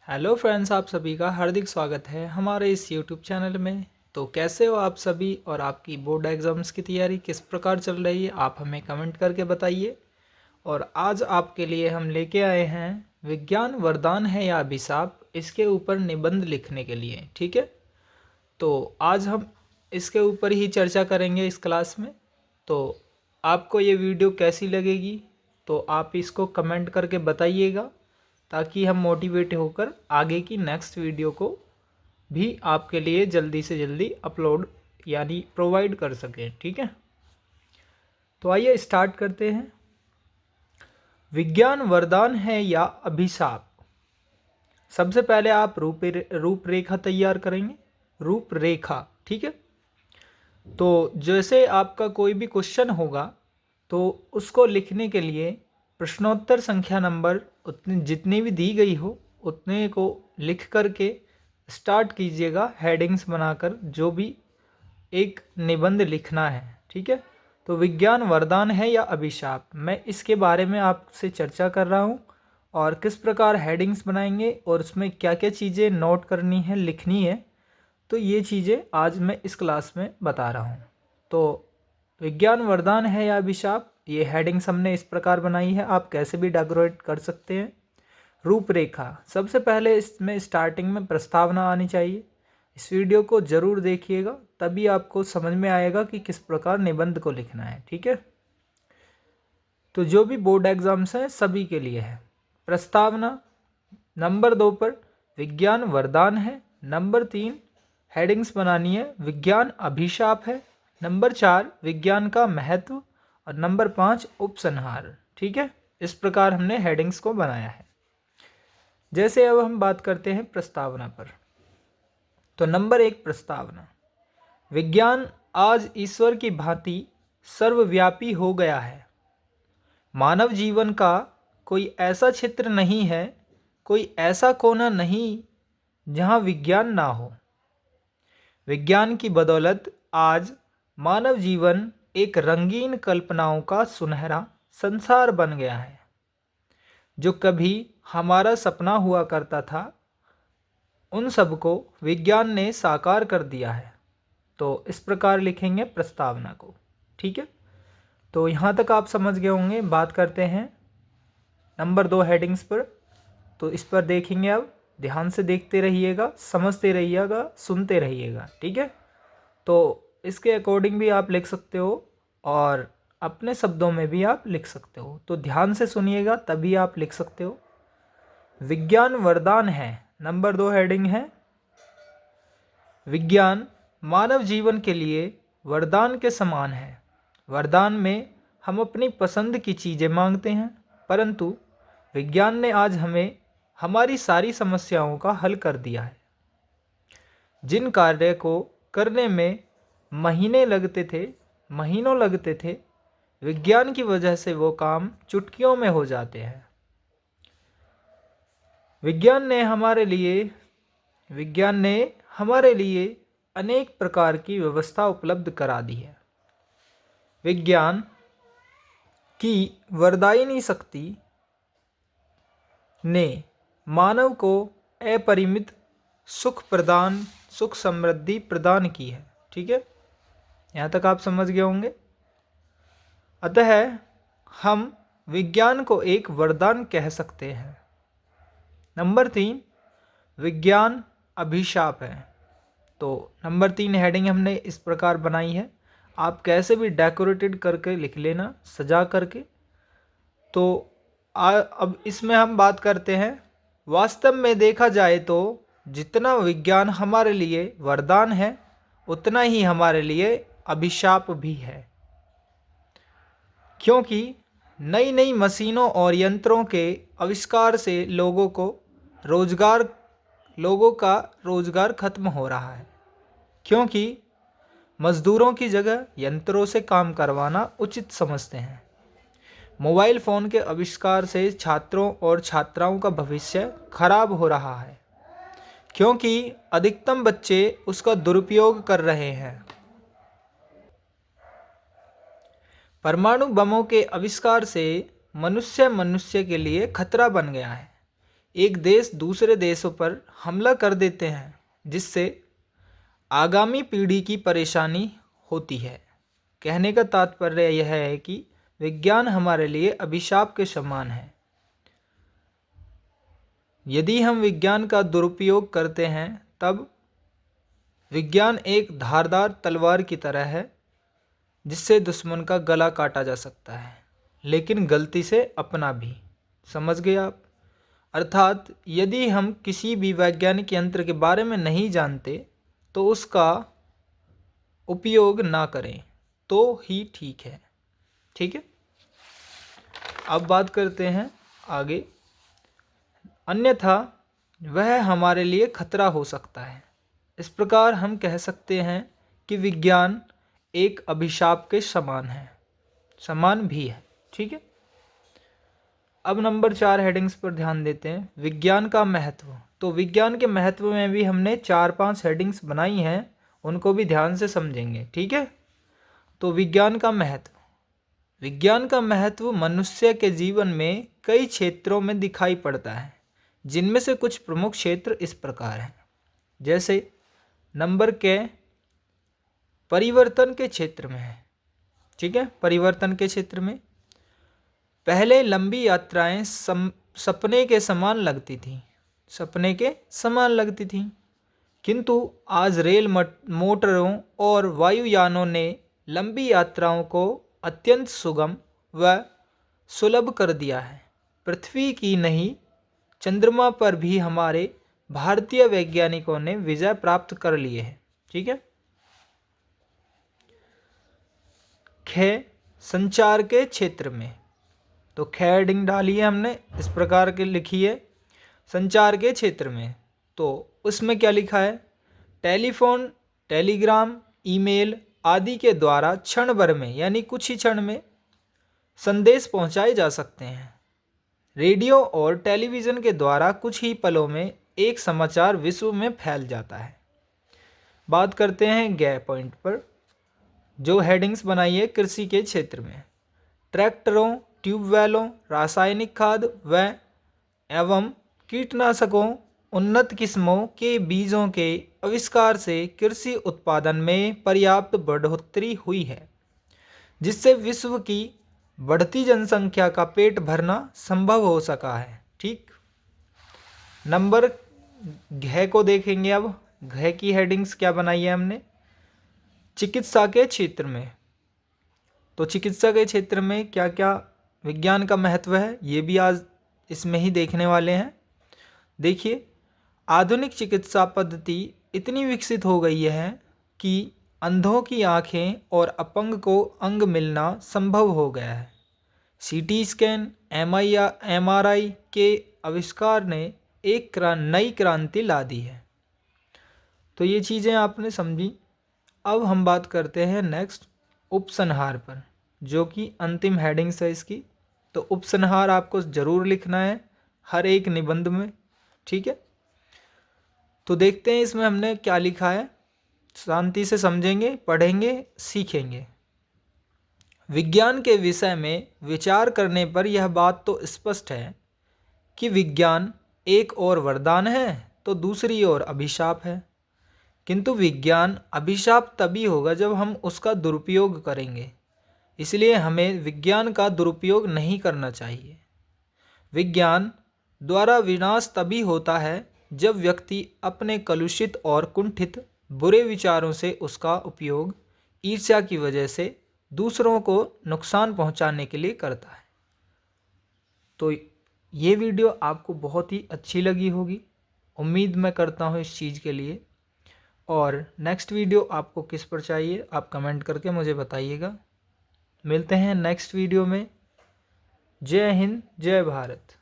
Hello friends, आप सभी का हार्दिक स्वागत है हमारे इस यूट्यूब चैनल में। तो कैसे हो आप सभी और आपकी बोर्ड एग्ज़ाम्स की तैयारी किस प्रकार चल रही है, आप हमें कमेंट करके बताइए। और आज आपके लिए हम लेके आए हैं विज्ञान वरदान है या अभिशाप, इसके ऊपर निबंध लिखने के लिए। ठीक है, तो आज हम इसके ऊपर ही चर्चा करेंगे इस क्लास में। तो आपको ये वीडियो कैसी लगेगी तो आप इसको कमेंट करके बताइएगा, ताकि हम मोटिवेट होकर आगे की नेक्स्ट वीडियो को भी आपके लिए जल्दी से जल्दी अपलोड यानी प्रोवाइड कर सकें। ठीक है, तो आइए स्टार्ट करते हैं। विज्ञान वरदान है या अभिशाप। सबसे पहले आप रूपरेखा तैयार करेंगे। रूपरेखा, ठीक है। तो जैसे आपका कोई भी क्वेश्चन होगा तो उसको लिखने के लिए प्रश्नोत्तर संख्या नंबर उतनी जितनी भी दी गई हो उतने को लिख करके स्टार्ट कीजिएगा, हेडिंग्स बनाकर जो भी एक निबंध लिखना है। ठीक है, तो विज्ञान वरदान है या अभिशाप, मैं इसके बारे में आपसे चर्चा कर रहा हूँ और किस प्रकार हेडिंग्स बनाएंगे और उसमें क्या क्या चीज़ें नोट करनी है, लिखनी है, तो ये चीज़ें आज मैं इस क्लास में बता रहा हूँ। तो विज्ञान वरदान है या अभिशाप, ये हेडिंग्स हमने इस प्रकार बनाई है, आप कैसे भी डेकोरेट कर सकते हैं। रूपरेखा, सबसे पहले इसमें स्टार्टिंग में प्रस्तावना आनी चाहिए। इस वीडियो को ज़रूर देखिएगा, तभी आपको समझ में आएगा कि किस प्रकार निबंध को लिखना है। ठीक है, तो जो भी बोर्ड एग्जाम्स हैं सभी के लिए है। प्रस्तावना नंबर 2 पर विज्ञान वरदान है, नंबर 3 हेडिंग्स बनानी है, विज्ञान अभिशाप है, नंबर 4 विज्ञान का महत्व और नंबर 5 उपसंहार। ठीक है, इस प्रकार हमने हेडिंग्स को बनाया है। जैसे अब हम बात करते हैं प्रस्तावना पर। तो नंबर 1 प्रस्तावना, विज्ञान आज ईश्वर की भांति सर्वव्यापी हो गया है। मानव जीवन का कोई ऐसा क्षेत्र नहीं है, कोई ऐसा कोना नहीं जहाँ विज्ञान ना हो। विज्ञान की बदौलत आज मानव जीवन एक रंगीन कल्पनाओं का सुनहरा संसार बन गया है। जो कभी हमारा सपना हुआ करता था उन सब को विज्ञान ने साकार कर दिया है। तो इस प्रकार लिखेंगे प्रस्तावना को। ठीक है, तो यहाँ तक आप समझ गए होंगे। बात करते हैं नंबर 2 हेडिंग्स पर। तो इस पर देखेंगे, अब ध्यान से देखते रहिएगा, समझते रहिएगा, सुनते रहिएगा। ठीक है, तो इसके अकॉर्डिंग भी आप लिख सकते हो और अपने शब्दों में भी आप लिख सकते हो। तो ध्यान से सुनिएगा तभी आप लिख सकते हो। विज्ञान वरदान है, नंबर 2 हेडिंग है, विज्ञान मानव जीवन के लिए वरदान के समान है। वरदान में हम अपनी पसंद की चीज़ें मांगते हैं, परंतु विज्ञान ने आज हमें हमारी सारी समस्याओं का हल कर दिया है। जिन कार्य को करने में महीनों लगते थे, विज्ञान की वजह से वो काम चुटकियों में हो जाते हैं। विज्ञान ने हमारे लिए अनेक प्रकार की व्यवस्था उपलब्ध करा दी है। विज्ञान की वरदायिनी शक्ति ने मानव को अपरिमित सुख समृद्धि प्रदान की है। ठीक है, यहाँ तक आप समझ गए होंगे। अतः हम विज्ञान को एक वरदान कह सकते हैं। नंबर 3 विज्ञान अभिशाप है। तो नंबर 3 हेडिंग हमने इस प्रकार बनाई है, आप कैसे भी डेकोरेटेड करके लिख लेना, सजा करके। तो अब इसमें हम बात करते हैं, वास्तव में देखा जाए तो जितना विज्ञान हमारे लिए वरदान है उतना ही हमारे लिए अभिशाप भी है। क्योंकि नई नई मशीनों और यंत्रों के आविष्कार से लोगों का रोजगार खत्म हो रहा है, क्योंकि मजदूरों की जगह यंत्रों से काम करवाना उचित समझते हैं। मोबाइल फ़ोन के आविष्कार से छात्रों और छात्राओं का भविष्य खराब हो रहा है, क्योंकि अधिकतम बच्चे उसका दुरुपयोग कर रहे हैं। परमाणु बमों के आविष्कार से मनुष्य के लिए खतरा बन गया है। एक देश दूसरे देशों पर हमला कर देते हैं, जिससे आगामी पीढ़ी की परेशानी होती है। कहने का तात्पर्य यह है कि विज्ञान हमारे लिए अभिशाप के समान है। यदि हम विज्ञान का दुरुपयोग करते हैं, तब विज्ञान एक धारदार तलवार की तरह है जिससे दुश्मन का गला काटा जा सकता है, लेकिन गलती से अपना भी। समझ गए आप? अर्थात यदि हम किसी भी वैज्ञानिक यंत्र के बारे में नहीं जानते तो उसका उपयोग ना करें तो ही ठीक है। ठीक है, अब बात करते हैं आगे। अन्यथा वह हमारे लिए खतरा हो सकता है। इस प्रकार हम कह सकते हैं कि विज्ञान एक अभिशाप के समान भी है। ठीक है, अब नंबर 4 हेडिंग्स पर ध्यान देते हैं। विज्ञान का महत्व। तो विज्ञान के महत्व में भी हमने 4-5 हेडिंग्स बनाई हैं, उनको भी ध्यान से समझेंगे। ठीक है, तो विज्ञान का महत्व। विज्ञान का महत्व मनुष्य के जीवन में कई क्षेत्रों में दिखाई पड़ता है, जिनमें से कुछ प्रमुख क्षेत्र इस प्रकार हैं। जैसे नंबर के परिवर्तन के क्षेत्र में है। ठीक है, परिवर्तन के क्षेत्र में पहले लंबी यात्राएं सपने के समान लगती थीं, किंतु आज रेल मोटरों और वायुयानों ने लंबी यात्राओं को अत्यंत सुगम व सुलभ कर दिया है। पृथ्वी की नहीं, चंद्रमा पर भी हमारे भारतीय वैज्ञानिकों ने विजय प्राप्त कर लिए है। ठीक है, संचार के क्षेत्र में। तो हेडिंग डाली है हमने, इस प्रकार के लिखी है संचार के क्षेत्र में। तो उसमें क्या लिखा है? टेलीफोन, टेलीग्राम, ईमेल आदि के द्वारा क्षण भर में यानी कुछ ही क्षण में संदेश पहुंचाए जा सकते हैं। रेडियो और टेलीविज़न के द्वारा कुछ ही पलों में एक समाचार विश्व में फैल जाता है। बात करते हैं गे पॉइंट पर, जो हेडिंग्स बनाई है कृषि के क्षेत्र में। ट्रैक्टरों, ट्यूबवेलों, रासायनिक खाद व एवं कीटनाशकों, उन्नत किस्मों के बीजों के आविष्कार से कृषि उत्पादन में पर्याप्त बढ़ोतरी हुई है, जिससे विश्व की बढ़ती जनसंख्या का पेट भरना संभव हो सका है। ठीक, नंबर घ को देखेंगे। अब घ की हेडिंग्स क्या बनाई है हमने? चिकित्सा के क्षेत्र में। तो चिकित्सा के क्षेत्र में क्या क्या विज्ञान का महत्व है, ये भी आज इसमें ही देखने वाले हैं। देखिए, आधुनिक चिकित्सा पद्धति इतनी विकसित हो गई है कि अंधों की आँखें और अपंग को अंग मिलना संभव हो गया है। सीटी स्कैन, MRI के आविष्कार ने एक नई क्रांति ला दी है। तो ये चीज़ें आपने समझी। अब हम बात करते हैं नेक्स्ट उपसंहार पर, जो कि अंतिम हेडिंग्स है इसकी। तो उपसंहार आपको ज़रूर लिखना है हर एक निबंध में। ठीक है, तो देखते हैं इसमें हमने क्या लिखा है। शांति से समझेंगे, पढ़ेंगे, सीखेंगे। विज्ञान के विषय में विचार करने पर यह बात तो स्पष्ट है कि विज्ञान एक ओर वरदान है तो दूसरी ओर अभिशाप है। किंतु विज्ञान अभिशाप तभी होगा जब हम उसका दुरुपयोग करेंगे। इसलिए हमें विज्ञान का दुरुपयोग नहीं करना चाहिए। विज्ञान द्वारा विनाश तभी होता है जब व्यक्ति अपने कलुषित और कुंठित बुरे विचारों से उसका उपयोग ईर्ष्या की वजह से दूसरों को नुकसान पहुंचाने के लिए करता है। तो ये वीडियो आपको बहुत ही अच्छी लगी होगी, उम्मीद मैं करता हूँ इस चीज़ के लिए। और नेक्स्ट वीडियो आपको किस पर चाहिए आप कमेंट करके मुझे बताइएगा। मिलते हैं नेक्स्ट वीडियो में। जय हिंद, जय भारत।